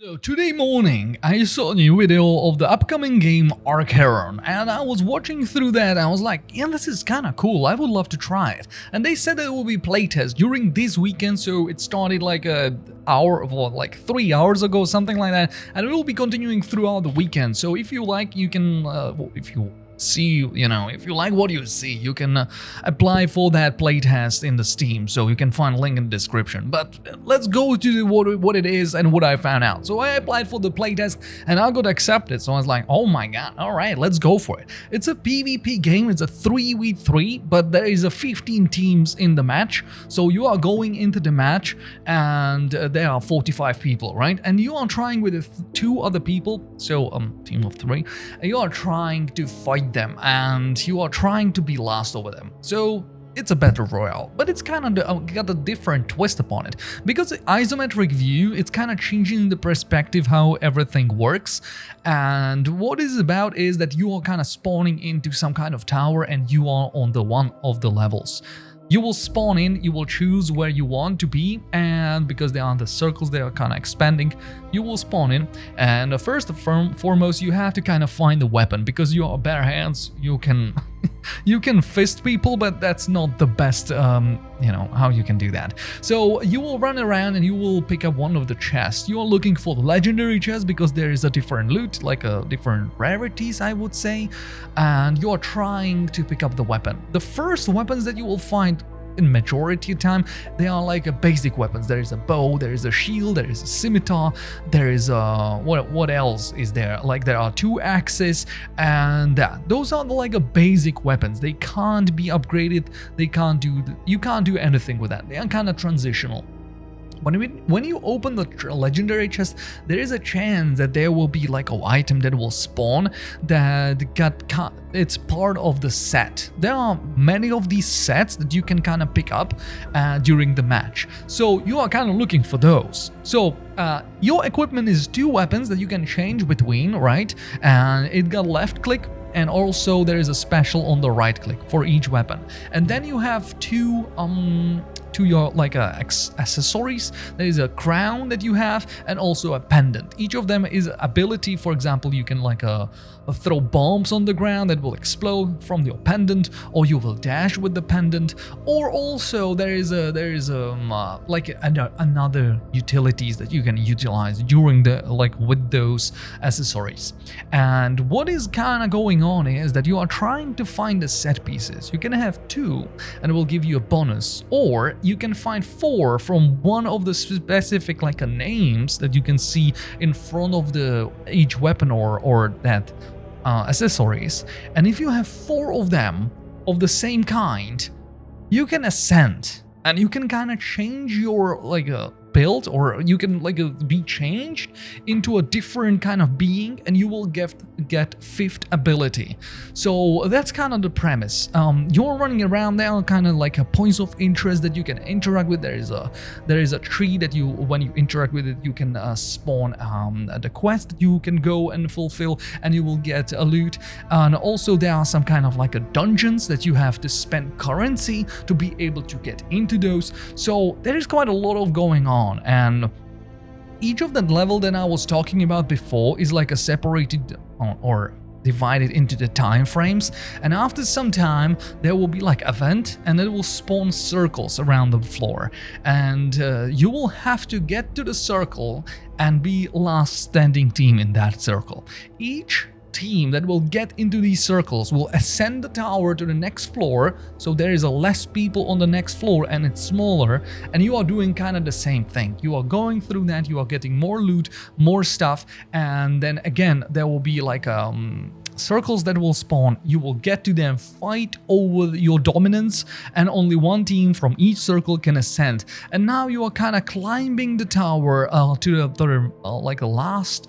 So today morning, I saw a new video of the upcoming game Arkheron, and I was watching through that and I was like, yeah, this is kinda cool, I would love to try it. And they said that it will be playtest during this weekend, so it started like a hour, or like 3 hours ago, something like that, and it will be continuing throughout the weekend. So if you like, you can, if you like what you see, you can apply for that playtest in the Steam, so you can find a link in the description. But let's go to what it is and what I found out. So I applied for the playtest and I got accepted, so I was like, oh my god, alright, let's go for it. It's a PvP game, it's a 3v3, but there is a 15 teams in the match, so you are going into the match and there are 45 people, right? And you are trying with 2 other people, so team of 3, and you are trying to fight them and you are trying to be last over them. So it's a battle royale, but it's kind of got a different twist upon it, because the isometric view, it's kind of changing the perspective how everything works. And what it's about is that you are kind of spawning into some kind of tower and you are on the one of the levels. You will spawn in, you will choose where you want to be, and because they are the circles, they are kind of expanding, you will spawn in. And first and foremost, you have to kind of find the weapon, because you are bare hands, you can you can fist people, but that's not the best, how you can do that. So you will run around and you will pick up one of the chests. You are looking for the legendary chest because there is a different loot, like a different rarities, I would say, and you are trying to pick up the weapon. The first weapons that you will find in majority of time, they are like a basic weapons. There is a bow, there is a shield, there is a scimitar, there is a what else is there? Like there are 2 axes, and those are like a basic weapons. They can't be upgraded. They can't do you can't do anything with that. They are kind of transitional. When you open the legendary chest, there is a chance that there will be like an item that will spawn that it's part of the set. There are many of these sets that you can kind of pick up during the match. So you are kind of looking for those. So your equipment is 2 weapons that you can change between, right? And it got left click, and also there is a special on the right click for each weapon. And then you have 2 your like accessories. There is a crown that you have and also a pendant. Each of them is ability. For example, you can like throw bombs on the ground that will explode from your pendant, or you will dash with the pendant, or also there is another utilities that you can utilize during the with those accessories. And what is kind of going on is that you are trying to find the set pieces. You can have 2 and it will give you a bonus, or you can find 4 from one of the specific names that you can see in front of each weapon or that accessories. And if you have 4 of them of the same kind, you can ascend and you can kind of change your build, or you can be changed into a different kind of being, and you will get 5th ability. So that's kind of the premise. You're running around. There are kind of a points of interest that you can interact with. There is a tree that when you interact with it, you can spawn the quest that you can go and fulfill, and you will get a loot. And also there are some kind of dungeons that you have to spend currency to be able to get into those. So there is quite a lot of going on. And each of the level that I was talking about before is a separated or divided into the time frames, and after some time there will be event, and it will spawn circles around the floor, and you will have to get to the circle and be last standing team in that circle. Each team that will get into these circles will ascend the tower to the next floor, so there is less people on the next floor and it's smaller, and you are doing kind of the same thing. You are going through that, you are getting more loot, more stuff, and then again there will be circles that will spawn. You will get to them, fight over your dominance, and only 1 team from each circle can ascend. And now you are kind of climbing the tower to the last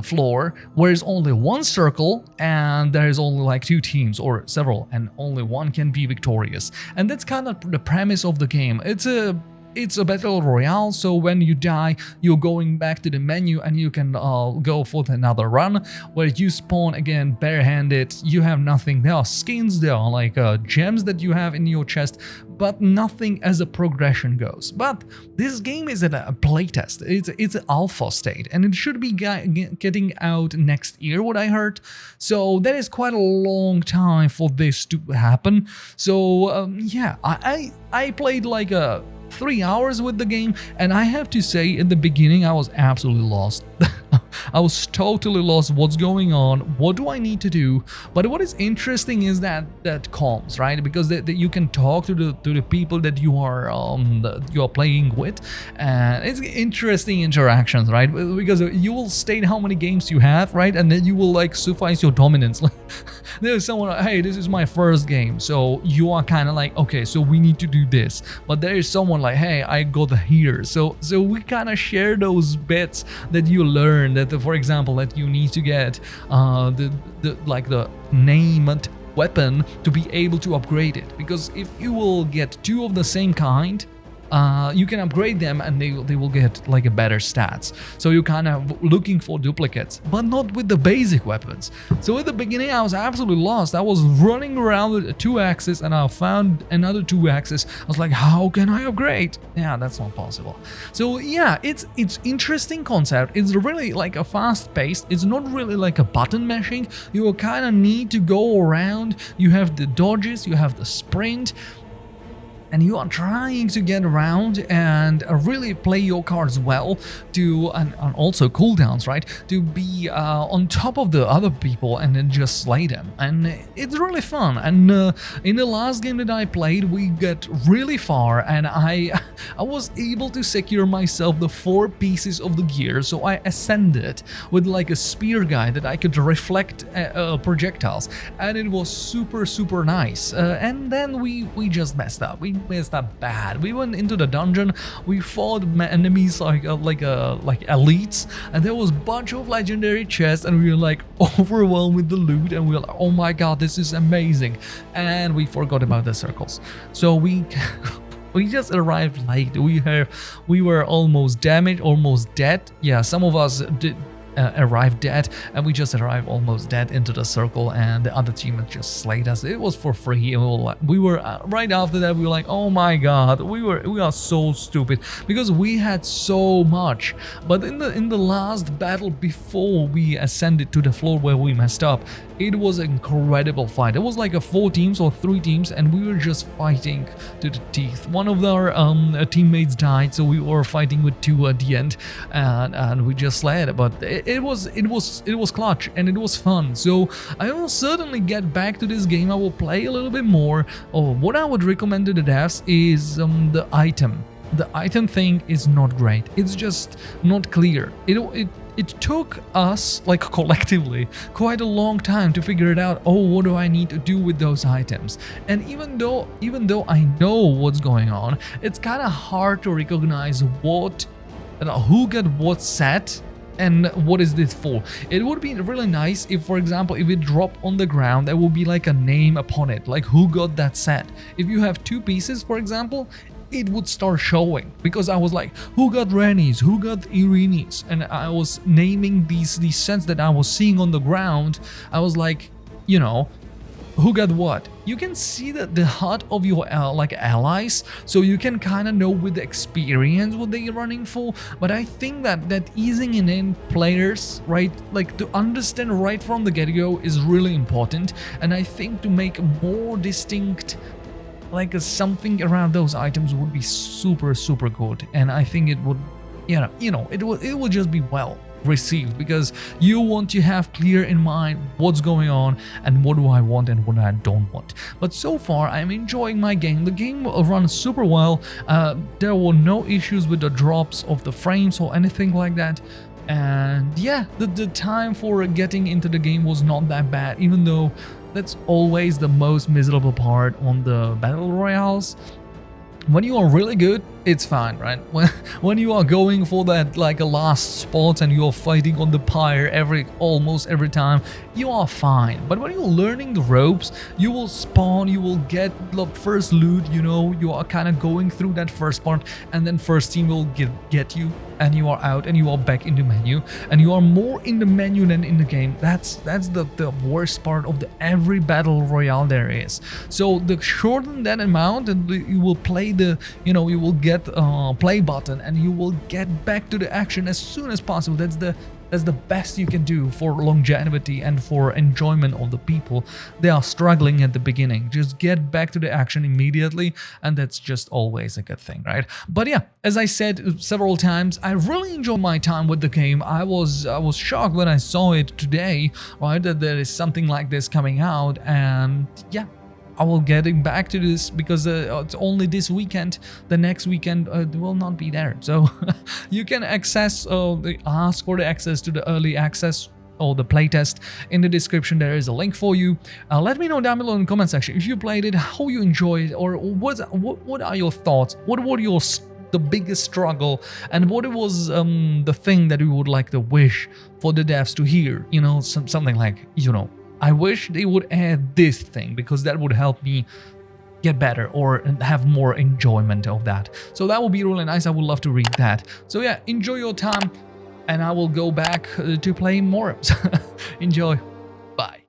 floor, where is only 1 circle and there is only 2 teams or several, and only 1 can be victorious. And that's kind of the premise of the game. It's a it's a battle royale, so when you die, you're going back to the menu and you can go for another run where you spawn again barehanded. You have nothing. There are skins, there are like gems that you have in your chest, but nothing as a progression goes. But this game is at a playtest. It's an alpha state, and it should be getting out next year, what I heard. So that is quite a long time for this to happen. So yeah, I played like 3 hours with the game, and I have to say, in the beginning I was absolutely lost. I was totally lost. What's going on? What do I need to do? But what is interesting is that comms, right? Because you can talk to the people that you are playing with, and it's interesting interactions, right? Because you will state how many games you have, right? And then you will like suffice your dominance. There's someone like, hey, this is my first game, so you are kind of like, okay, so we need to do this. But there is someone like, hey, I got here, so we kind of share those bits that you learn. That, for example, that you need to get the named weapon to be able to upgrade it, because if you will get two of the same kind, you can upgrade them and they will get like a better stats. So you're kind of looking for duplicates, but not with the basic weapons. So at the beginning I was absolutely lost. I was running around with 2 axes and I found another 2 axes. I was like, how can I upgrade? Yeah, that's not possible. So yeah, it's interesting concept. It's really like a fast paced. It's not really like a button mashing. You will kind of need to go around. You have the dodges, you have the sprint, and you are trying to get around and really play your cards well to, and also cooldowns, right? To be on top of the other people and then just slay them. And it's really fun. And in the last game that I played, we got really far, and I was able to secure myself the 4 pieces of the gear. So I ascended with like a spear guy that I could reflect projectiles, and it was super nice. And then we just messed up. We messed up bad. We went into the dungeon, we fought enemies like elites, and there was a bunch of legendary chests, and we were like overwhelmed with the loot, and we were like, oh my god, this is amazing. And we forgot about the circles. So we just arrived late. We were almost damaged, almost dead. Yeah, some of us did arrived dead, and we just arrived almost dead into the circle, and the other team had just slayed us. It was for free, and we were right after that we were like, oh my god, we are so stupid, because we had so much. But in the last battle before we ascended to the floor where we messed up, it was an incredible fight. It was like 4 teams or 3 teams, and we were just fighting to the teeth. One of our teammates died, so we were fighting with 2 at the end, and we just slayed. But it was clutch, and it was fun. So I will certainly get back to this game. I will play a little bit more. What I would recommend to the devs is the item. The item thing is not great. It's just not clear. It took us, like collectively, quite a long time to figure it out. Oh, what do I need to do with those items? And even though I know what's going on, it's kind of hard to recognize who got what set and what is this for. It would be really nice if, for example, if it dropped on the ground, there would be like a name upon it, like who got that set. If you have 2 pieces, for example, it would start showing, because I was like, who got Rennies, who got Irenes, and I was naming these sets that I was seeing on the ground. I was like, you know, who got what. You can see the HUD of your like allies, so you can kind of know with the experience what they're running for. But I think that easing in players, right, like to understand right from the get-go is really important. And I think to make more distinct, like something around those items would be super good, and I think it would, it would just be well received, because you want to have clear in mind what's going on and what do I want and what I don't want. But so far I'm enjoying my game. The game runs super well. There were no issues with the drops of the frames or anything like that. And yeah, the time for getting into the game was not that bad, even though that's always the most miserable part on the battle royales. When you are really good, it's fine, right? When you are going for that like a last spot and you are fighting on the pyre almost every time, you are fine. But when you're learning the ropes, you will spawn, you will get the first loot, you know, you are kind of going through that first part, and then first team will get you, and you are out and you are back in the menu, and you are more in the menu than in the game. That's the worst part of every battle royale there is. So the shorten that amount, and you will play you will get play button, and you will get back to the action as soon as possible. That's the best you can do for longevity and for enjoyment of the people. They are struggling at the beginning. Just get back to the action immediately, and that's just always a good thing, right? But yeah, as I said several times, I really enjoyed my time with the game. I was shocked when I saw it today, right, that there is something like this coming out, and yeah, I will getting back to this because it's only this weekend. The next weekend will not be there, so you can ask for the access to the early access or the playtest. In the description there is a link for you. Let me know down below in the comment section if you played it, how you enjoyed it, or what are your thoughts, what were the biggest struggle, and what was the thing that you would like to wish for the devs to hear, you know, something like, you know, I wish they would add this thing because that would help me get better or have more enjoyment of that. So that would be really nice. I would love to read that. So yeah, enjoy your time, and I will go back to play more. Enjoy.